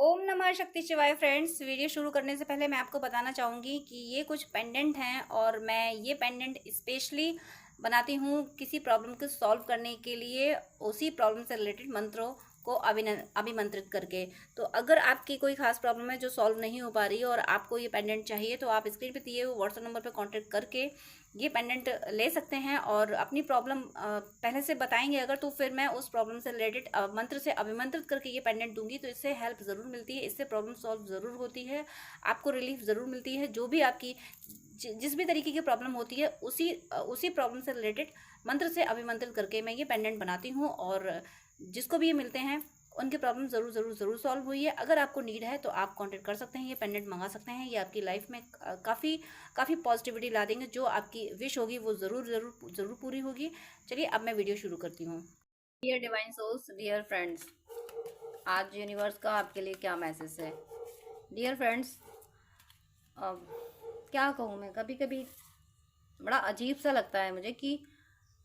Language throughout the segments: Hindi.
ओम नमः शक्ति शिवाय फ्रेंड्स। वीडियो शुरू करने से पहले मैं आपको बताना चाहूँगी कि ये कुछ पेंडेंट हैं और मैं ये पेंडेंट स्पेशली बनाती हूँ किसी प्रॉब्लम को सॉल्व करने के लिए, उसी प्रॉब्लम से रिलेटेड मंत्रों को अभिमंत्रित करके। तो अगर आपकी कोई खास प्रॉब्लम है जो सॉल्व नहीं हो पा रही है और आपको ये पेंडेंट चाहिए, तो आप स्क्रीन पे दिए हुए व्हाट्सएप नंबर पे कांटेक्ट करके ये पेंडेंट ले सकते हैं और अपनी प्रॉब्लम पहले से बताएंगे अगर, तो फिर मैं उस प्रॉब्लम से रिलेटेड मंत्र से अभिमंत्रित करके ये पेंडेंट दूंगी। तो इससे हेल्प ज़रूर मिलती है, इससे प्रॉब्लम सॉल्व ज़रूर होती है, आपको रिलीफ ज़रूर मिलती है। जो भी आपकी जिस भी तरीके की प्रॉब्लम होती है उसी प्रॉब्लम से रिलेटेड मंत्र से अभिमंत्रित करके मैं ये पेंडेंट बनाती हूँ और जिसको भी ये मिलते हैं उनकी प्रॉब्लम ज़रूर ज़रूर ज़रूर सॉल्व हुई है। अगर आपको नीड है तो आप कांटेक्ट कर सकते हैं, ये पेंडेंट मंगा सकते हैं। ये आपकी लाइफ में काफ़ी पॉजिटिविटी ला देंगे। जो आपकी विश होगी वो ज़रूर ज़रूर ज़रूर पूरी होगी। चलिए अब मैं वीडियो शुरू करती हूँ। Dear divine souls, dear friends, आज यूनिवर्स का आपके लिए क्या मैसेज है। डियर फ्रेंड्स, अब क्या कहूँ मैं, कभी कभी बड़ा अजीब सा लगता है मुझे कि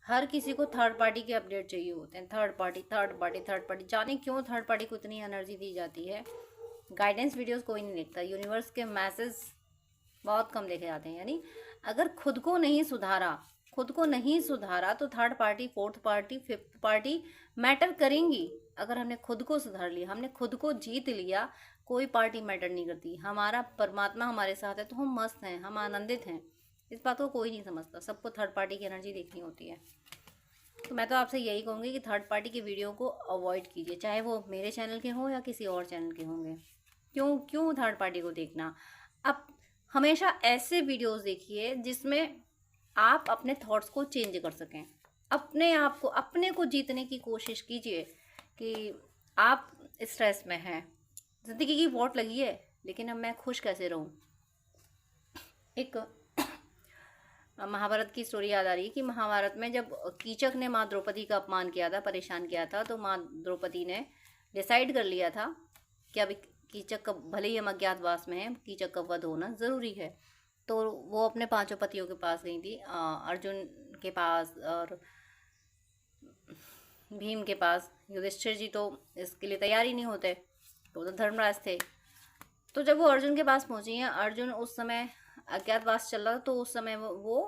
हर किसी को थर्ड पार्टी के अपडेट चाहिए होते हैं। Third party third party third party, जाने क्यों थर्ड पार्टी को इतनी एनर्जी दी जाती है। गाइडेंस वीडियोस कोई नहीं देखता, यूनिवर्स के मैसेज बहुत कम देखे जाते हैं। यानी अगर खुद को नहीं सुधारा तो third party, fourth party, fifth party matter करेंगी। अगर हमने खुद को सुधार लिया, हमने खुद को जीत लिया, कोई पार्टी मैटर नहीं करती। हमारा परमात्मा हमारे साथ है तो हम मस्त हैं, हम आनंदित हैं। इस बात को कोई नहीं समझता, सबको थर्ड पार्टी की एनर्जी देखनी होती है। तो मैं तो आपसे यही कहूँगी कि थर्ड पार्टी की वीडियो को अवॉइड कीजिए, चाहे वो मेरे चैनल के हों या किसी और चैनल के होंगे। क्यों क्यों थर्ड पार्टी को देखना। अब हमेशा ऐसे वीडियोस देखिए जिसमें आप अपने थॉट्स को चेंज कर सकें। अपने को जीतने की कोशिश कीजिए कि आप स्ट्रेस में हैं, ज़िंदगी की वोट लगी है, लेकिन अब मैं खुश कैसे रहूं। एक महाभारत की स्टोरी याद आ रही है कि महाभारत में जब कीचक ने माँ द्रौपदी का अपमान किया था, परेशान किया था, तो माँ द्रौपदी ने डिसाइड कर लिया था कि अब कीचक का, भले ही हम अज्ञातवास में हैं, कीचक का वध होना ज़रूरी है। तो वो अपने पांचों पतियों के पास गई थी, अर्जुन के पास और भीम के पास। युधिष्ठिर जी तो इसके लिए तैयार ही नहीं होते, तो धर्मराज थे। तो जब वो अर्जुन के पास पहुंची हैं, अर्जुन उस समय अज्ञातवास चल रहा था, तो उस समय वो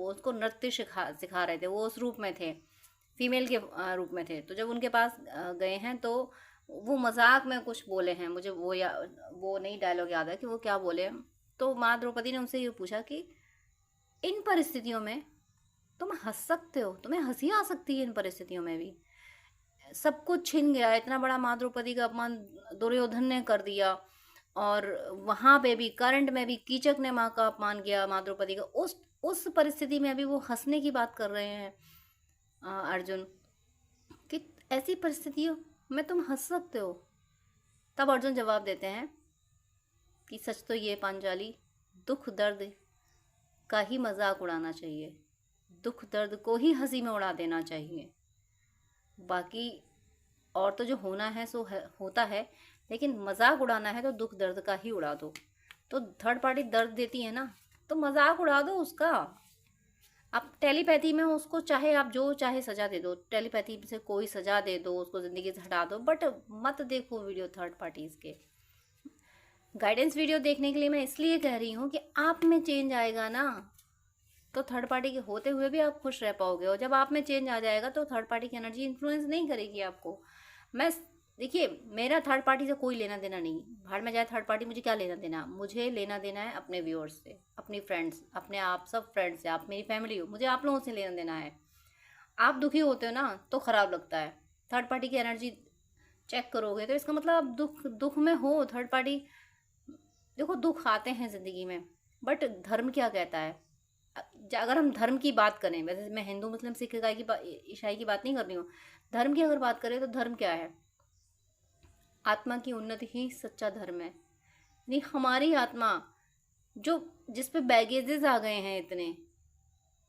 उसको नृत्य सिखा रहे थे। वो उस रूप में थे, फीमेल के रूप में थे। तो जब उनके पास गए हैं तो वो मजाक में कुछ बोले हैं, मुझे वो नहीं डायलॉग याद है कि वो क्या बोले। तो माँ द्रौपदी ने उनसे ये पूछा कि इन परिस्थितियों में तुम हंस सकते हो, तुम्हें हंसी आ सकती है इन परिस्थितियों में भी। सब कुछ छिन गया, इतना बड़ा माँ द्रौपदी का अपमान दुर्योधन ने कर दिया, और वहां पे भी करंट में भी कीचक ने माँ का अपमान किया, माँ द्रौपदी का। उस परिस्थिति में अभी वो हंसने की बात कर रहे हैं अर्जुन, कि ऐसी परिस्थितियों में तुम हंस सकते हो। तब अर्जुन जवाब देते हैं कि सच तो ये पांचाली, दुख दर्द का ही मजाक उड़ाना चाहिए, दुख दर्द को ही हंसी में उड़ा देना चाहिए। बाकी और तो जो होना है सो होता है, लेकिन मजाक उड़ाना है तो दुख दर्द का ही उड़ा दो। तो थर्ड पार्टी दर्द देती है ना, तो मजाक उड़ा दो उसका। आप टेलीपैथी में उसको चाहे आप जो चाहे सजा दे दो, टेलीपैथी से कोई सजा दे दो, उसको ज़िंदगी से हटा दो, बट मत देखो वीडियो थर्ड पार्टीज़ के। गाइडेंस वीडियो देखने के लिए मैं इसलिए कह रही हूँ कि आप में चेंज आएगा ना, तो थर्ड पार्टी के होते हुए भी आप खुश रह पाओगे। और जब आप में चेंज आ जाएगा तो थर्ड पार्टी की एनर्जी इन्फ्लुएंस नहीं करेगी आपको। मैं देखिए, मेरा थर्ड पार्टी से कोई लेना देना नहीं, भाड़ में जाए थर्ड पार्टी, मुझे क्या लेना देना। मुझे लेना देना है अपने व्यूअर्स से, अपनी फ्रेंड्स, अपने आप सब फ्रेंड्स से। आप मेरी फैमिली हो, मुझे आप लोगों से लेना देना है। आप दुखी होते हो ना तो ख़राब लगता है। थर्ड पार्टी की एनर्जी चेक करोगे तो इसका मतलब आप दुख में हो। थर्ड पार्टी, देखो दुख आते हैं ज़िंदगी में, बट धर्म क्या कहता है। अगर हम धर्म की बात करें, वैसे मैं हिंदू मुस्लिम सिख इसाई ईसाई की बात नहीं कर रही हूँ, धर्म की अगर बात करें तो धर्म क्या है। आत्मा की उन्नति ही सच्चा धर्म है। नहीं, हमारी आत्मा जो, जिस पे बैगेजेस आ गए हैं इतने,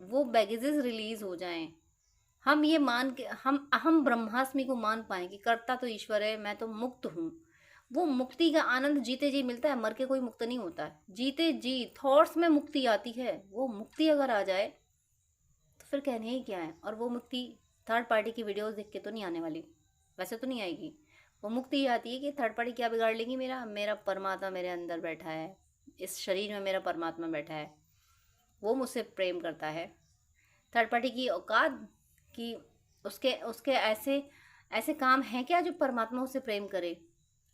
वो बैगेजेस रिलीज हो जाएं। हम ये मान के, हम ब्रह्मास्मि को मान पाए कि करता तो ईश्वर है, मैं तो मुक्त हूँ। वो मुक्ति का आनंद जीते जी मिलता है, मर के कोई मुक्त नहीं होता है। जीते जी थॉट्स में मुक्ति आती है। वो मुक्ति अगर आ जाए तो फिर कहने ही क्या है। और वो मुक्ति थर्ड पार्टी की वीडियोस देख के तो नहीं आने वाली, वैसे तो नहीं आएगी। वो मुक्ति आती है कि थर्ड पार्टी क्या बिगाड़ लेगी मेरा, मेरा परमात्मा मेरे अंदर बैठा है, इस शरीर में मेरा परमात्मा बैठा है, वो मुझसे प्रेम करता है। थर्ड पार्टी की औकात कि उसके उसके ऐसे ऐसे काम हैं क्या जो परमात्मा उससे प्रेम करे।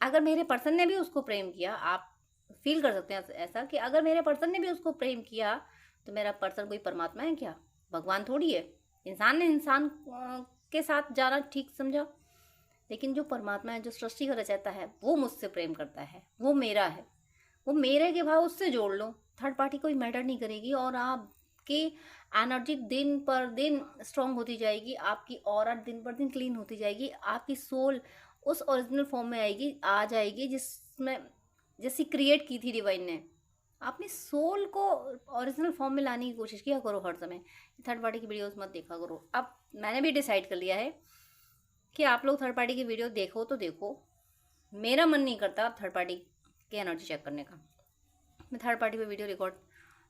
अगर मेरे पर्सन ने भी उसको प्रेम किया, आप फील कर सकते हैं ऐसा कि अगर मेरे पर्सन ने भी उसको प्रेम किया तो मेरा पर्सन कोई परमात्मा है क्या, भगवान थोड़ी है। इंसान ने इंसान के साथ जाना ठीक समझा, लेकिन जो परमात्मा है, जो सृष्टि का रचयिता है, वो मुझसे प्रेम करता है, वो मेरा है, वो मेरे के भाव उससे जोड़ लो। थर्ड पार्टी कोई मैटर नहीं करेगी और आपकी एनर्जी दिन पर दिन स्ट्रांग होती जाएगी, आपकी ऑरा दिन पर दिन क्लीन होती जाएगी, आपकी सोल उस ओरिजिनल फॉर्म में आ जाएगी जिसमें जैसी क्रिएट की थी डिवाइन ने। अपनी सोल को ओरिजिनल फॉर्म में लाने की कोशिश किया करो हर समय। थर्ड पार्टी की वीडियोस मत देखा करो। अब मैंने भी डिसाइड कर लिया है कि आप लोग थर्ड पार्टी की वीडियो देखो तो देखो, मेरा मन नहीं करता थर्ड पार्टी की एनर्जी चेक करने का। मैं थर्ड पार्टी पे वीडियो रिकॉर्ड,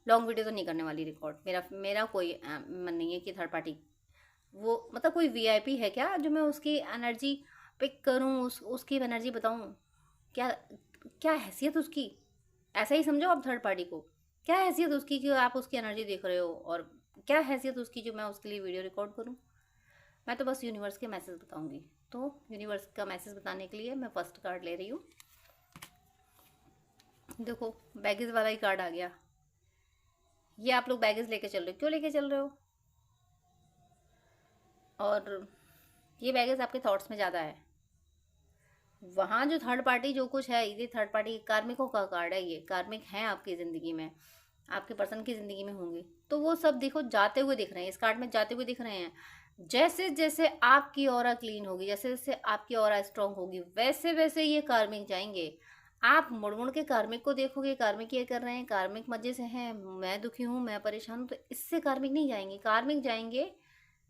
लॉन्ग वीडियो तो नहीं करने वाली रिकॉर्ड। मेरा कोई मन नहीं है कि थर्ड पार्टी वो मतलब कोई वीआईपी है क्या जो मैं उसकी एनर्जी पिक करूं, उसकी एनर्जी बताऊं। क्या क्या हैसियत उसकी, ऐसा ही समझो आप थर्ड पार्टी को। क्या हैसियत उसकी कि आप उसकी एनर्जी देख रहे हो, और क्या हैसियत उसकी जो मैं उसके लिए वीडियो रिकॉर्ड करूं। मैं तो बस यूनिवर्स के मैसेज बताऊंगी। तो यूनिवर्स का मैसेज बताने के लिए मैं फर्स्ट कार्ड ले रही हूँ। देखो बैगेज वाला ही कार्ड आ गया। ये आप लोग बैगेज लेके चल रहे हो, क्यों लेके चल रहे हो, और ये बैगेज आपके थॉट्स में ज़्यादा है। वहाँ जो थर्ड पार्टी जो कुछ है, ये थर्ड पार्टी कार्मिकों का कार्ड है, ये कार्मिक हैं आपकी ज़िंदगी में, आपके पर्सन की ज़िंदगी में होंगे। तो वो सब देखो जाते हुए दिख रहे हैं, इस कार्ड में जाते हुए दिख रहे हैं। जैसे जैसे आपकी ऑरा क्लीन होगी, जैसे जैसे आपकी ऑरा स्ट्रांग होगी, वैसे वैसे ये कार्मिक जाएंगे। आप मुड़ मुड़ के कार्मिक को देखोगे, कार्मिक ये कर रहे हैं, कार्मिक मजे से हैं, मैं दुखी हूँ, मैं परेशान हूँ, तो इससे कार्मिक नहीं जाएंगे। कार्मिक जाएंगे,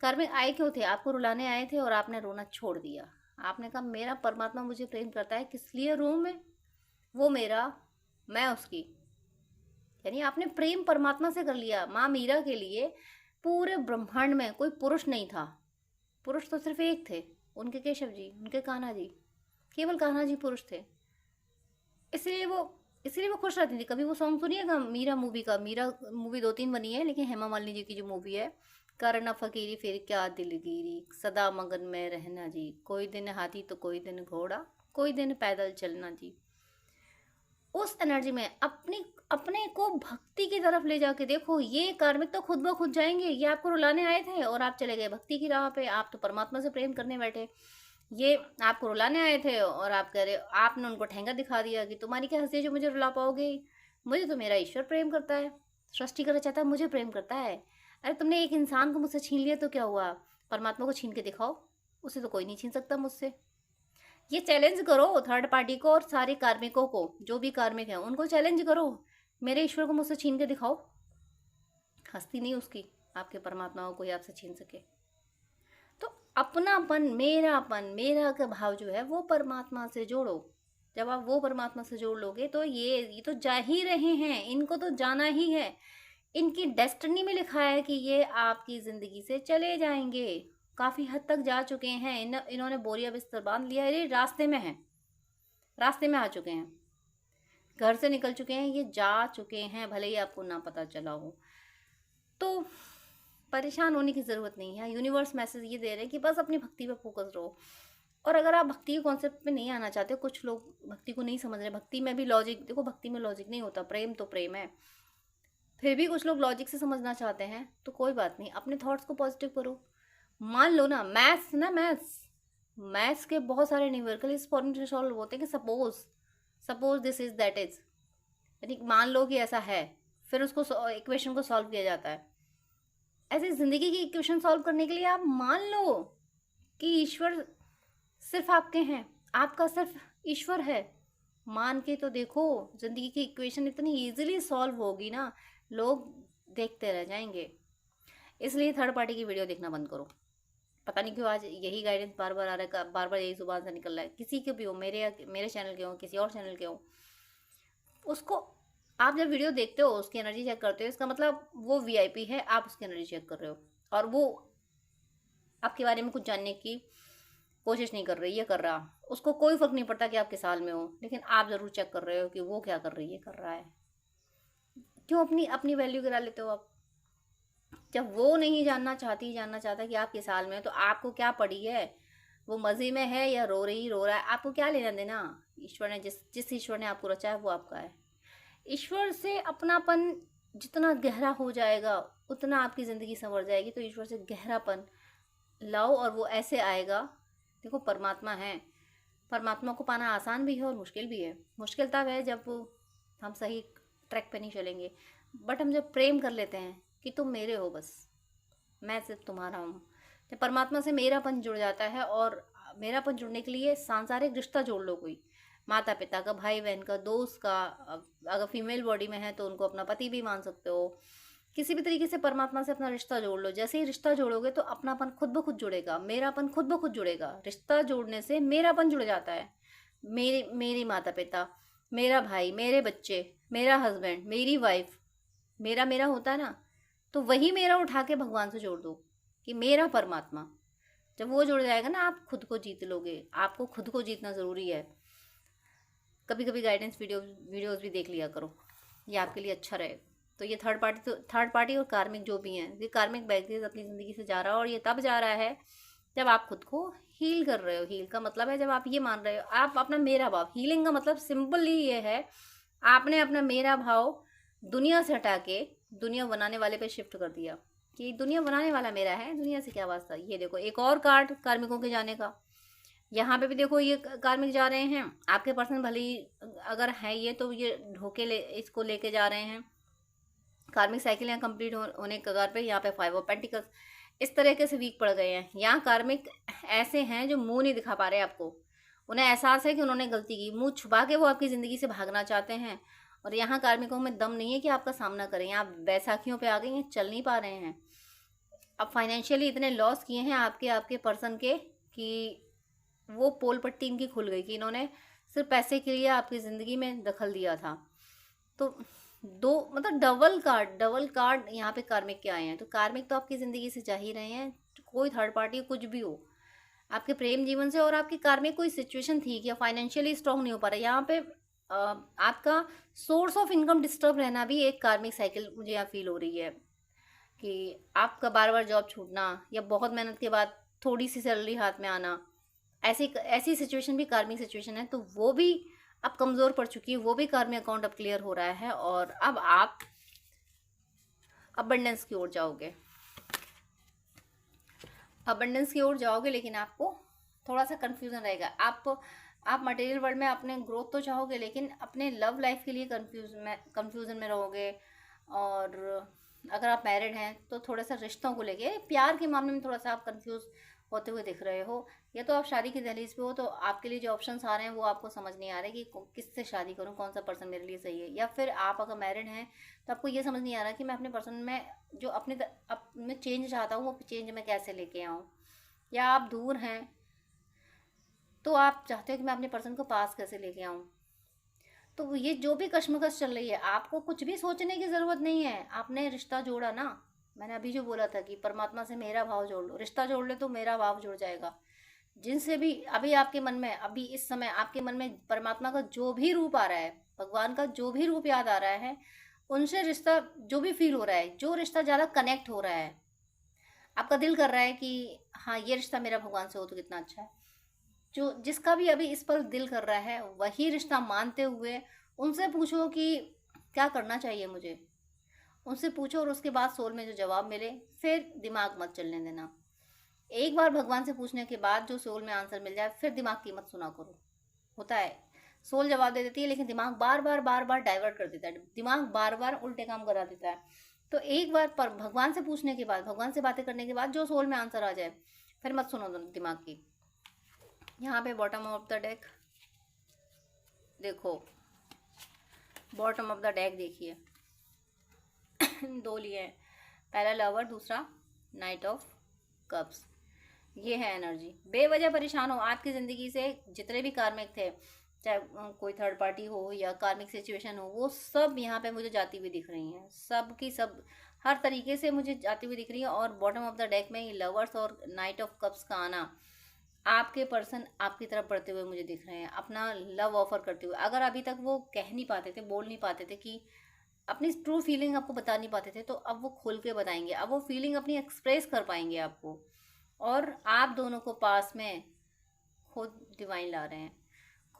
कार्मिक आए क्यों थे, आपको रुलाने आए थे और आपने रोना छोड़ दिया। आपने कहा मेरा परमात्मा मुझे प्रेम करता है, किस लिए रो मैं, वो मेरा, मैं उसकी। यानी आपने प्रेम परमात्मा से कर लिया। माँ मीरा के लिए पूरे ब्रह्मांड में कोई पुरुष नहीं था, पुरुष तो सिर्फ एक थे, उनके केशव जी, उनके कान्हा जी, केवल कान्हा जी पुरुष थे। इसलिए वो खुश रहती थी। कभी वो सॉन्ग सुनिएगा मीरा मूवी का, मीरा मूवी 2-3 बनी है, लेकिन हेमा मालिनी जी की जो मूवी है, करना फकीरी फिर क्या दिलगिरी, सदा मगन में रहना जी, कोई दिन हाथी तो कोई दिन घोड़ा, कोई दिन पैदल चलना जी। उस एनर्जी में अपनी अपने को भक्ति की तरफ ले जाके देखो। ये कार्मिक तो खुद ब खुद जाएंगे, ये आपको रुलाने आए थे और आप चले गए भक्ति की राह पे, आप तो परमात्मा से प्रेम करने बैठे। ये आपको रुलाने आए थे और आप कह रहे, आपने उनको ठेंगा दिखा दिया कि तुम्हारी क्या हंसी है जो मुझे रुला पाओगे, मुझे तो मेरा ईश्वर प्रेम करता है, सृष्टि का रचयिता मुझे प्रेम करता है। अरे तुमने एक इंसान को मुझसे छीन लिया तो क्या हुआ, परमात्मा को छीन के दिखाओ, उसे तो कोई नहीं छीन सकता मुझसे। ये चैलेंज करो थर्ड पार्टी को और सारे कार्मिकों को, जो भी कार्मिक हैं उनको चैलेंज करो, मेरे ईश्वर को मुझसे छीन के दिखाओ। हस्ती नहीं उसकी, आपके परमात्मा को कोई आपसे छीन सके। तो अपनापन, मेरापन, मेरा का भाव जो है वो परमात्मा से जोड़ो। जब आप वो परमात्मा से जोड़ लोगे तो ये तो जा ही रहे हैं, इनको तो जाना ही है। इनकी डेस्टिनी में लिखा है कि ये आपकी ज़िंदगी से चले जाएंगे, काफ़ी हद तक जा चुके हैं। इन्होंने बोरिया बिस्तर बांध लिया है, ये रास्ते में हैं, रास्ते में आ चुके हैं, घर से निकल चुके हैं, ये जा चुके हैं, भले ही आपको ना पता चला हो। तो परेशान होने की ज़रूरत नहीं है। यूनिवर्स मैसेज ये दे रहे हैं कि बस अपनी भक्ति पे फोकस रहो। और अगर आप भक्ति के कॉन्सेप्ट पे नहीं आना चाहते, कुछ लोग भक्ति को नहीं समझ रहे, भक्ति में भी लॉजिक, देखो भक्ति में लॉजिक नहीं होता, प्रेम तो प्रेम है, फिर भी कुछ लोग लॉजिक से समझना चाहते हैं, तो कोई बात नहीं, अपने थॉट्स को पॉजिटिव करो। मान लो ना मैथ्स के बहुत सारे न्यूमेरिकल इस फॉर्मूले से सॉल्व होते हैं कि suppose this is that is, यानी मान लो कि ऐसा है, फिर उसको इक्वेशन को सॉल्व किया जाता है। ऐसे ज़िंदगी की इक्वेशन सॉल्व करने के लिए आप मान लो कि ईश्वर सिर्फ आपके हैं, आपका सिर्फ ईश्वर है। मान के तो देखो, ज़िंदगी की इक्वेशन इतनी इजीली सॉल्व होगी ना, लोग देखते रह जाएंगे। इसलिए थर्ड पार्टी की वीडियो देखना बंद करो। पता नहीं क्यों आज यही गाइडेंस बार बार आ रहा है, बार बार यही जुबान से निकल रहा है। किसी के भी हो, मेरे चैनल के हो, किसी और चैनल के हो, उसको आप जब वीडियो देखते हो उसकी एनर्जी चेक करते हो, इसका मतलब वो वीआईपी है, आप उसकी एनर्जी चेक कर रहे हो और वो आपके बारे में कुछ जानने की कोशिश नहीं कर रही, ये कर रहा, उसको कोई फर्क नहीं पड़ता कि आप किस हाल में हो, लेकिन आप ज़रूर चेक कर रहे हो कि वो क्या कर रही है, कर रहा है। क्यों अपनी अपनी वैल्यू गिरा लेते हो आप? जब वो नहीं जानना चाहता कि आप किस हाल में हो, तो आपको क्या पड़ी है? वो मज़े में है या रो रहा है, आपको क्या लेना देना? ईश्वर ने जिस जिस ईश्वर ने आपको रचा है वो आपका है। ईश्वर से अपनापन जितना गहरा हो जाएगा उतना आपकी ज़िंदगी संवर जाएगी। तो ईश्वर से गहरापन लाओ और वो ऐसे आएगा। देखो, परमात्मा है, परमात्मा को पाना आसान भी है और मुश्किल भी है। मुश्किल तब है जब हम सही ट्रैक पे नहीं चलेंगे, बट हम जब प्रेम कर लेते हैं कि तुम मेरे हो, बस मैं सिर्फ तुम्हारा हूँ, जब परमात्मा से मेरापन जुड़ जाता है। और मेरापन जुड़ने के लिए सांसारिक रिश्ता जोड़ लो, कोई माता पिता का, भाई बहन का, दोस्त का, अगर फीमेल बॉडी में है तो उनको अपना पति भी मान सकते हो। किसी भी तरीके से परमात्मा से अपना रिश्ता जोड़ लो। जैसे ही रिश्ता जोड़ोगे तो अपनापन खुद ब खुद जुड़ेगा, मेरापन खुद ब खुद जुड़ेगा। रिश्ता जोड़ने से मेरापन जुड़ जाता है। मेरी माता पिता, मेरा भाई, मेरे बच्चे, मेरा हस्बैंड, मेरी वाइफ, मेरा मेरा होता है ना, तो वही मेरा उठा के भगवान से जोड़ दो कि मेरा परमात्मा। जब वो जुड़ जाएगा ना, आप खुद को जीत लोगे। आपको खुद को जीतना ज़रूरी है। कभी कभी गाइडेंस वीडियोस भी देख लिया करो, ये आपके लिए अच्छा रहे। तो ये थर्ड पार्टी और कार्मिक जो भी हैं, ये कार्मिक बैगेज अपनी ज़िंदगी से जा रहा है, और ये तब जा रहा है जब आप खुद को हील कर रहे हो। हील का मतलब है जब आप ये मान रहे हो, आप अपना मेरा भाव, हीलिंग का मतलब सिंपली ये है, आपने अपना मेरा भाव दुनिया से हटा के दुनिया बनाने वाले पे शिफ्ट कर दिया कि दुनिया बनाने वाला मेरा है, दुनिया से क्या वास्ता। ये देखो एक और कार्ड कार्मिकों के जाने का। यहाँ पे भी देखो ये कार्मिक जा रहे हैं। आपके पर्सन भले ही अगर है ये, तो ये ढोके इसको लेके जा रहे हैं। कार्मिक साइकिल यहाँ कंप्लीट होने के कगार पे। यहाँ पे 5 ऑफ पेंटिकल्स इस तरीके से वीक पड़ गए हैं। यहाँ कार्मिक ऐसे हैं जो मुंह नहीं दिखा पा रहे आपको। उन्हें एहसास है कि उन्होंने गलती की, मुंह छुपा के वो आपकी ज़िंदगी से भागना चाहते हैं। और यहाँ कार्मिकों में दम नहीं है कि आपका सामना करें। आप बैसाखियों पे आ गई हैं, चल नहीं पा रहे हैं। अब फाइनेंशियली इतने लॉस किए हैं आपके आपके पर्सन के कि वो पोल पट्टी इनकी खुल गई कि इन्होंने सिर्फ पैसे के लिए आपकी ज़िंदगी में दखल दिया था। तो दो मतलब डबल कार्ड यहाँ पे कार्मिक के आए हैं। तो कार्मिक तो आपकी ज़िंदगी से जा ही रहे हैं, कोई थर्ड पार्टी कुछ भी हो आपके प्रेम जीवन से। और आपकी कार्मिक कोई सिचुएशन थी कि फाइनेंशियली स्ट्रांग नहीं हो पा रहा। यहाँ पे आपका सोर्स ऑफ इनकम डिस्टर्ब रहना भी एक कार्मिक साइकिल मुझे यहाँ फील हो रही है कि आपका बार बार जॉब छूटना या बहुत मेहनत के बाद थोड़ी सी सैलरी हाथ में आना, ऐसी ऐसी सिचुएशन भी कार्मिक सिचुएशन है। तो वो भी अब कमज़ोर पड़ चुकी है, वो भी कार्मिक अकाउंट अब क्लियर हो रहा है। और अब आप अबंडेंस की ओर जाओगे, अबंडेंस की ओर जाओगे, लेकिन आपको थोड़ा सा कन्फ्यूज़न रहेगा। आप मटेरियल वर्ल्ड में अपने ग्रोथ तो चाहोगे, लेकिन अपने लव लाइफ के लिए कन्फ्यूज़न में रहोगे। और अगर आप मैरिड हैं तो थोड़ा सा रिश्तों को लेके, प्यार के मामले में थोड़ा सा आप कंफ्यूज होते हुए दिख रहे हो। या तो आप शादी की दहलीज पे हो, तो आपके लिए जो ऑप्शंस आ रहे हैं वो आपको समझ नहीं आ रहे कि किससे शादी करूं, कौन सा पर्सन मेरे लिए सही है। या फिर आप अगर मैरिड हैं तो आपको ये समझ नहीं आ रहा कि मैं अपने पर्सन में जो अपने चेंज चाहता हूँ वो चेंज मैं कैसे लेके आऊँ। या आप दूर हैं तो आप चाहते हो कि मैं अपने पर्सन को पास कैसे लेके आऊँ। तो ये जो भी कश्मकश चल रही है, आपको कुछ भी सोचने की ज़रूरत नहीं है। आपने रिश्ता जोड़ा ना, मैंने अभी जो बोला था कि परमात्मा से मेरा भाव जोड़ लो, रिश्ता जोड़ ले तो मेरा भाव जुड़ जाएगा। जिनसे भी अभी आपके मन में, अभी इस समय आपके मन में परमात्मा का जो भी रूप आ रहा है, भगवान का जो भी रूप याद आ रहा है, उनसे रिश्ता जो भी फील हो रहा है, जो रिश्ता ज़्यादा कनेक्ट हो रहा है, आपका दिल कर रहा है कि हाँ ये रिश्ता मेरा भगवान से हो तो कितना अच्छा है, जो जिसका भी अभी इस पर दिल कर रहा है, वही रिश्ता मानते हुए उनसे पूछो कि क्या करना चाहिए मुझे। उनसे पूछो और उसके बाद सोल में जो जवाब मिले, फिर दिमाग मत चलने देना। एक बार भगवान से पूछने के बाद जो सोल में आंसर मिल जाए, फिर दिमाग की मत सुना करो। होता है सोल जवाब दे देती है, लेकिन दिमाग बार बार डाइवर्ट कर देता है, दिमाग बार बार उल्टे काम करा देता है। तो एक बार पर भगवान से पूछने के बाद, भगवान से बातें करने के बाद जो सोल में आंसर आ जाए, फिर मत सुनो दिमाग की। यहाँ पे बॉटम ऑफ द डेक देखो, बॉटम ऑफ द डेक देखिए दो लिए हैं, पहला लवर, दूसरा नाइट ऑफ कप्स। ये है एनर्जी। बेवजह परेशान हो आपकी ज़िंदगी से जितने भी कार्मिक थे, चाहे कोई थर्ड पार्टी हो या कार्मिक सिचुएशन हो, वो सब यहाँ पे मुझे जाती हुई दिख रही हैं। सब की सब हर तरीके से मुझे जाती हुई दिख रही है। और बॉटम ऑफ द डेक में ये लवर्स और नाइट ऑफ कप्स का आना आपके पर्सन आपकी तरफ बढ़ते हुए मुझे दिख रहे हैं, अपना लव ऑफर करते हुए। अगर अभी तक वो कह नहीं पाते थे, बोल नहीं पाते थे, कि अपनी ट्रू फीलिंग आपको बता नहीं पाते थे, तो अब वो खुल के बताएंगे। अब वो फीलिंग अपनी एक्सप्रेस कर पाएंगे आपको। और आप दोनों को पास में खुद डिवाइन ला रहे हैं,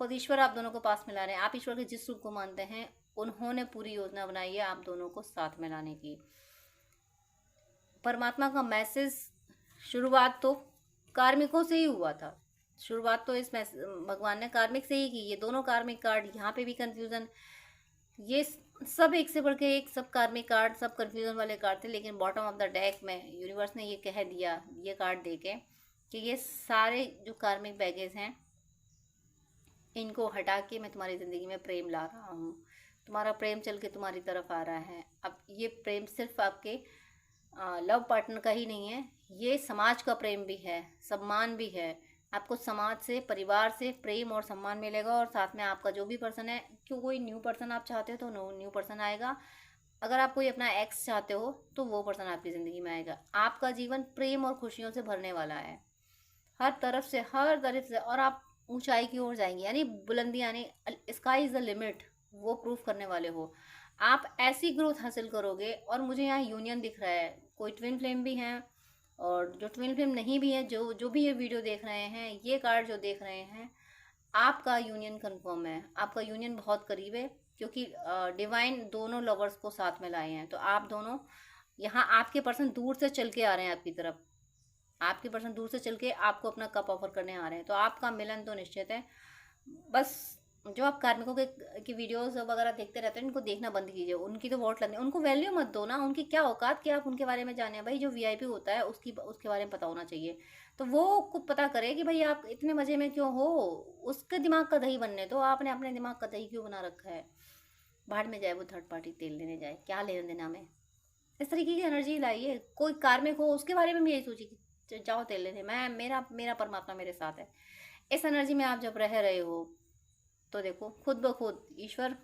खुद ईश्वर आप दोनों को पास में ला रहे हैं। आप ईश्वर के जिस रूप को मानते हैं, उन्होंने पूरी योजना बनाई है आप दोनों को साथ में लाने की। परमात्मा का मैसेज, शुरुआत तो कार्मिकों से ही हुआ था। शुरुआत तो इस भगवान ने कार्मिक से ही की। ये दोनों कार्मिक कार्ड, यहाँ पे भी कंफ्यूजन, ये सब एक से बढ़ के एक, सब कार्मिक कार्ड, सब कंफ्यूजन वाले कार्ड थे। लेकिन बॉटम ऑफ द डेक में यूनिवर्स ने ये कह दिया, ये कार्ड देके, कि ये सारे जो कार्मिक बैगेज हैं, इनको हटा के मैं तुम्हारी ज़िंदगी में प्रेम ला रहा हूँ। तुम्हारा प्रेम चल के तुम्हारी तरफ आ रहा है। अब ये प्रेम सिर्फ आपके लव पार्टनर का ही नहीं है, ये समाज का प्रेम भी है, सम्मान भी है। आपको समाज से, परिवार से प्रेम और सम्मान मिलेगा। और साथ में आपका जो भी पर्सन है, क्यों कोई न्यू पर्सन आप चाहते हो तो न्यू पर्सन आएगा। अगर आप कोई अपना एक्स चाहते हो तो वो पर्सन आपकी ज़िंदगी में आएगा। आपका जीवन प्रेम और खुशियों से भरने वाला है, हर तरफ से, हर तरफ से। और आप ऊंचाई की ओर जाएंगे, यानी बुलंदी, यानी स्काई इज़ द लिमिट, वो प्रूफ करने वाले हो। आप ऐसी ग्रोथ हासिल करोगे। और मुझे यहाँ यूनियन दिख रहा है, कोई ट्विन फ्लेम भी हैं, और जो ट्विन फ्लेम नहीं भी है, जो भी ये वीडियो देख रहे हैं, ये कार्ड जो देख रहे हैं, आपका यूनियन कंफर्म है। आपका यूनियन बहुत करीब है, क्योंकि डिवाइन दोनों लवर्स को साथ में लाए हैं। तो आप दोनों यहाँ, आपके पर्सन दूर से चल के आ रहे हैं आपकी तरफ। आपके पर्सन दूर से चल के आपको अपना कप ऑफर करने आ रहे हैं। तो आपका मिलन तो निश्चित है। बस जो आप कार्मिकों की वीडियोस वगैरह देखते रहते हैं, इनको देखना बंद कीजिए। उनकी तो वोट लगने, उनको वैल्यू मत दो ना। उनकी क्या औकात कि आप उनके बारे में जाने। भाई जो वीआईपी होता है, उसके बारे में पता होना चाहिए। तो वो को पता करे कि भाई आप इतने मज़े में क्यों हो। उसके दिमाग का दही बनने दो। आपने अपने दिमाग का दही क्यों बना रखा है। बाहर में जाए वो थर्ड पार्टी तेल लेने जाए, क्या लेने देना हमें। इस तरीके की एनर्जी लाइए। कोई कार्मिक हो, उसके बारे में भी यही सोचिए कि जाओ तेल लेने, मैं मेरा मेरा परमात्मा मेरे साथ है। इस एनर्जी में आप जब रह रहे हो, तो देखो खुद ब खुद ईश्वर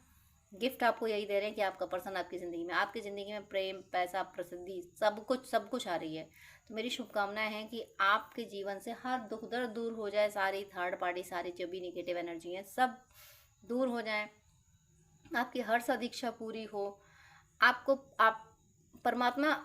गिफ्ट आपको यही दे रहे हैं कि आपका पर्सन आपकी ज़िंदगी में, आपकी ज़िंदगी में प्रेम, पैसा, प्रसिद्धि, सब कुछ आ रही है। तो मेरी शुभकामनाएं हैं कि आपके जीवन से हर दुख दर्द दूर हो जाए। सारी थर्ड पार्टी, सारी जो भी निगेटिव एनर्जी है, सब दूर हो जाए। आपकी हर सदिच्छा पूरी हो। आपको आप परमात्मा,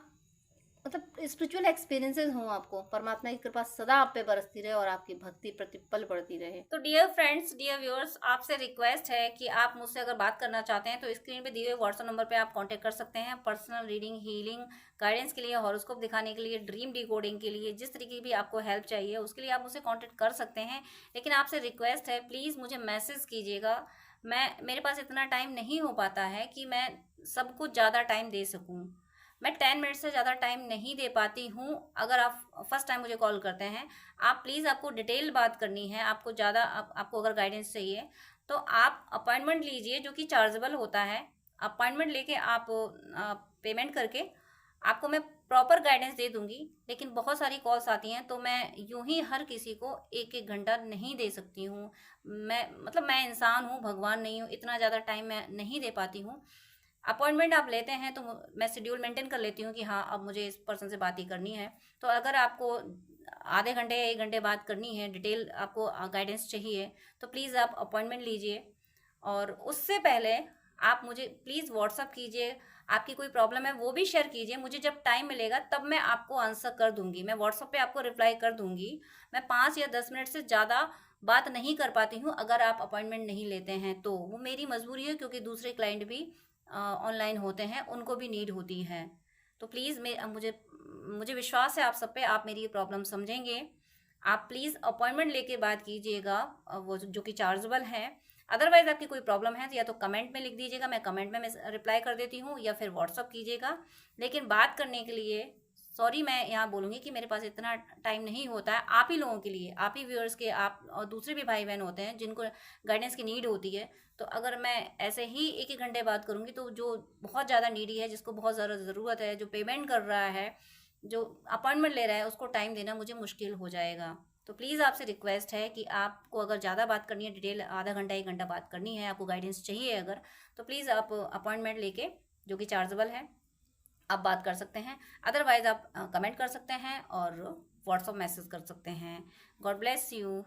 मतलब स्पिरिचुअल एक्सपीरियंसेस हों आपको। परमात्मा की कृपा सदा आप पे बरसती रहे और आपकी भक्ति प्रतिपल बढ़ती रहे। तो डियर फ्रेंड्स, डियर व्यूअर्स, आपसे रिक्वेस्ट है कि आप मुझसे अगर बात करना चाहते हैं तो स्क्रीन पे दिए हुए व्हाट्सएप नंबर पे आप कांटेक्ट कर सकते हैं। पर्सनल रीडिंग, हीलिंग, गाइडेंस के लिए, हॉरोस्कोप दिखाने के लिए, ड्रीम डिकोडिंग के लिए, जिस तरीके की भी आपको हेल्प चाहिए उसके लिए आप मुझसे कॉन्टेक्ट कर सकते हैं। लेकिन आपसे रिक्वेस्ट है, प्लीज़ मुझे मैसेज कीजिएगा। मेरे पास इतना टाइम नहीं हो पाता है कि मैं सब कुछ ज़्यादा टाइम दे सकूँ। मैं 10 मिनट से ज़्यादा टाइम नहीं दे पाती हूँ। अगर आप फर्स्ट टाइम मुझे कॉल करते हैं, आप प्लीज़, आपको डिटेल बात करनी है, आपको ज़्यादा आपको अगर गाइडेंस चाहिए तो आप अपॉइंटमेंट लीजिए, जो कि चार्जेबल होता है। अपॉइंटमेंट लेके आप पेमेंट करके आपको मैं प्रॉपर गाइडेंस दे दूंगी। लेकिन बहुत सारी कॉल्स आती हैं तो मैं यूं ही हर किसी को एक एक घंटा नहीं दे सकती हूँ। मैं इंसान हूँ, भगवान नहीं हूँ, इतना ज़्यादा टाइम मैं नहीं दे पाती हूँ। अपॉइंटमेंट आप लेते हैं तो मैं शेड्यूल मेंटेन कर लेती हूँ कि हाँ, अब मुझे इस पर्सन से बात ही करनी है। तो अगर आपको आधे घंटे या 1 घंटे बात करनी है, डिटेल आपको गाइडेंस चाहिए, तो प्लीज़ आप अपॉइंटमेंट लीजिए। और उससे पहले आप मुझे प्लीज़ व्हाट्सअप कीजिए। आपकी कोई प्रॉब्लम है वो भी शेयर कीजिए। मुझे जब टाइम मिलेगा तब मैं आपको आंसर कर दूंगी। मैं व्हाट्सअप पे आपको रिप्लाई कर दूंगी। मैं 5 या 10 मिनट से ज़्यादा बात नहीं कर पाती हूँ अगर आप अपॉइंटमेंट नहीं लेते हैं तो। वो मेरी मजबूरी है, क्योंकि दूसरे क्लाइंट भी ऑनलाइन होते हैं, उनको भी नीड होती है। तो प्लीज़ मुझे विश्वास है आप सब पे, आप मेरी प्रॉब्लम समझेंगे। आप प्लीज़ अपॉइंटमेंट लेके बात कीजिएगा, वो जो कि चार्जेबल है। अदरवाइज़ आपकी कोई प्रॉब्लम है तो या तो कमेंट में लिख दीजिएगा, मैं कमेंट में मैं रिप्लाई कर देती हूँ, या फिर व्हाट्सअप कीजिएगा। लेकिन बात करने के लिए सॉरी, मैं यहाँ बोलूँगी कि मेरे पास इतना टाइम नहीं होता है। आप ही लोगों के लिए, आप ही व्यूअर्स के, आप और दूसरे भी भाई बहन होते हैं जिनको गाइडेंस की नीड होती है। तो अगर मैं ऐसे ही 1-1 घंटे बात करूँगी तो जो बहुत ज़्यादा नीडी है, जिसको बहुत ज़्यादा ज़रूरत है, जो पेमेंट कर रहा है, जो अपॉइंटमेंट ले रहा है, उसको टाइम देना मुझे मुश्किल हो जाएगा। तो प्लीज़ आपसे रिक्वेस्ट है कि आपको अगर ज़्यादा बात करनी है, डिटेल आधा घंटा 1 घंटा बात करनी है, आपको गाइडेंस चाहिए अगर, तो प्लीज़ आप अपॉइंटमेंट लेके, जो कि चार्जेबल है, आप बात कर सकते हैं। अदरवाइज़ आप कमेंट कर सकते हैं और व्हाट्सअप मैसेज कर सकते हैं। God bless you.